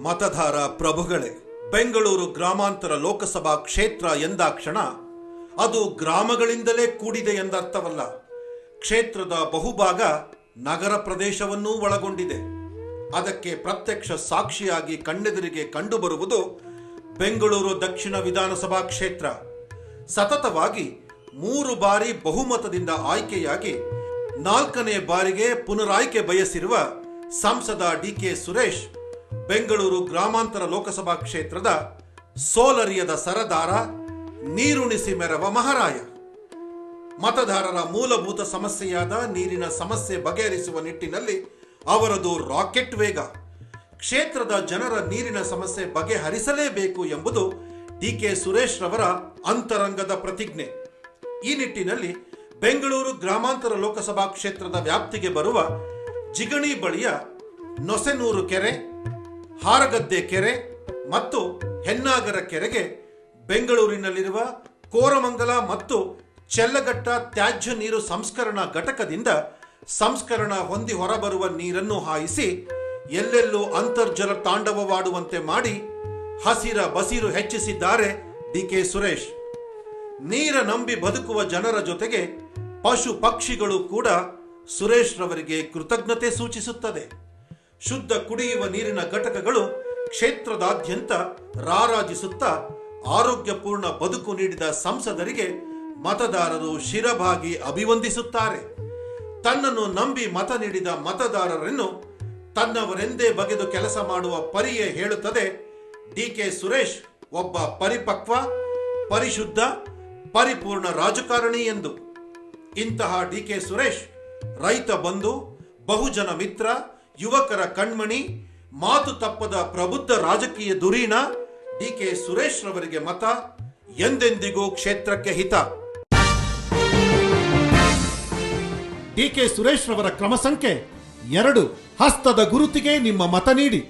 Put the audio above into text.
ಮತದಾರ ಪ್ರಭುಗಳೇ, ಬೆಂಗಳೂರು ಗ್ರಾಮಾಂತರ ಲೋಕಸಭಾ ಕ್ಷೇತ್ರ ಎಂದಾಕ್ಷಣ ಅದು ಗ್ರಾಮಗಳಿಂದಲೇ ಕೂಡಿದೆ ಎಂದರ್ಥವಲ್ಲ. ಕ್ಷೇತ್ರದ ಬಹುಭಾಗ ನಗರ ಪ್ರದೇಶವನ್ನೂ ಒಳಗೊಂಡಿದೆ. ಅದಕ್ಕೆ ಪ್ರತ್ಯಕ್ಷ ಸಾಕ್ಷಿಯಾಗಿ ಕಣ್ಣೆದುರಿಗೆ ಕಂಡುಬರುವುದು ಬೆಂಗಳೂರು ದಕ್ಷಿಣ ವಿಧಾನಸಭಾ ಕ್ಷೇತ್ರ. ಸತತವಾಗಿ 3 ಬಾರಿ ಬಹುಮತದಿಂದ ಆಯ್ಕೆಯಾಗಿ 4ನೇ ಬಾರಿಗೆ ಪುನರಾಯ್ಕೆ ಬಯಸಿರುವ ಸಂಸದ ಡಿಕೆ ಸುರೇಶ್ ಬೆಂಗಳೂರು ಗ್ರಾಮಾಂತರ ಲೋಕಸಭಾ ಕ್ಷೇತ್ರದ ಸೋಲರಿಯದ ಸರದಾರ, ನೀರುಣಿಸಿ ಮೆರವ ಮಹಾರಾಯ. ಮತದಾರರ ಮೂಲಭೂತ ಸಮಸ್ಯೆಯಾದ ನೀರಿನ ಸಮಸ್ಯೆ ಬಗೆಹರಿಸುವ ನಿಟ್ಟಿನಲ್ಲಿ ಅವರದು ರಾಕೆಟ್ ವೇಗ. ಕ್ಷೇತ್ರದ ಜನರ ನೀರಿನ ಸಮಸ್ಯೆ ಬಗೆಹರಿಸಲೇಬೇಕು ಎಂಬುದು ಡಿಕೆ ಸುರೇಶ್ ರವರ ಅಂತರಂಗದ ಪ್ರತಿಜ್ಞೆ. ಈ ನಿಟ್ಟಿನಲ್ಲಿ ಬೆಂಗಳೂರು ಗ್ರಾಮಾಂತರ ಲೋಕಸಭಾ ಕ್ಷೇತ್ರದ ವ್ಯಾಪ್ತಿಗೆ ಬರುವ ಜಿಗಣಿ ಬಳಿಯ ನೊಸೆನೂರು ಕೆರೆ, ಹಾರಗದ್ದೆ ಕೆರೆ ಮತ್ತು ಹೆನ್ನಾಗರ ಕೆರೆಗೆ ಬೆಂಗಳೂರಿನಲ್ಲಿರುವ ಕೋರಮಂಗಲ ಮತ್ತು ಚೆಲ್ಲಘಟ್ಟ ತ್ಯಾಜ್ಯ ನೀರು ಸಂಸ್ಕರಣಾ ಘಟಕದಿಂದ ಸಂಸ್ಕರಣ ಹೊಂದಿ ಹೊರಬರುವ ನೀರನ್ನು ಹಾಯಿಸಿ ಎಲ್ಲೆಲ್ಲೂ ಅಂತರ್ಜಲ ತಾಂಡವವಾಡುವಂತೆ ಮಾಡಿ ಹಸಿರ ಬಸಿರು ಹೆಚ್ಚಿಸಿದ್ದಾರೆ ಡಿಕೆ ಸುರೇಶ್. ನೀರ ನಂಬಿ ಬದುಕುವ ಜನರ ಜೊತೆಗೆ ಪಶು ಪಕ್ಷಿಗಳು ಕೂಡ ಸುರೇಶ್ ರವರಿಗೆ ಕೃತಜ್ಞತೆ ಸೂಚಿಸುತ್ತದೆ. ಶುದ್ಧ ಕುಡಿಯುವ ನೀರಿನ ಘಟಕಗಳು ಕ್ಷೇತ್ರದಾದ್ಯಂತ ರಾರಾಜಿಸುತ್ತಾ ಆರೋಗ್ಯಪೂರ್ಣ ಬದುಕು ನೀಡಿದ ಸಂಸದರಿಗೆ ಮತದಾರರು ಶಿರಬಾಗಿ ಅಭಿವಂದಿಸುತ್ತಾರೆ. ತನ್ನನ್ನು ನಂಬಿ ಮತ ನೀಡಿದ ಮತದಾರರನ್ನು ತನ್ನವರೆಂದೇ ಬಗೆದು ಕೆಲಸ ಮಾಡುವ ಪರಿಯೇ ಹೇಳುತ್ತದೆ ಡಿಕೆ ಸುರೇಶ್ ಒಬ್ಬ ಪರಿಪಕ್ವ, ಪರಿಶುದ್ಧ, ಪರಿಪೂರ್ಣ ರಾಜಕಾರಣಿ ಎಂದು. ಇಂತಹ ಡಿಕೆ ಸುರೇಶ್ ರೈತ ಬಂಧು, ಬಹುಜನ ಮಿತ್ರ, ಯುವಕರ ಕಣ್ಮಣಿ, ಮಾತು ತಪ್ಪದ ಪ್ರಬುದ್ಧ ರಾಜಕೀಯ ಧುರೀಣ ಡಿಕೆ ಸುರೇಶ್ ರವರಿಗೆ ಮತ ಎಂದೆಂದಿಗೂ ಕ್ಷೇತ್ರಕ್ಕೆ ಹಿತ. ಡಿಕೆ ಸುರೇಶ್ ರವರ ಕ್ರಮ ಸಂಖ್ಯೆ 2. ಹಸ್ತದ ಗುರುತಿಗೆ ನಿಮ್ಮ ಮತ ನೀಡಿ.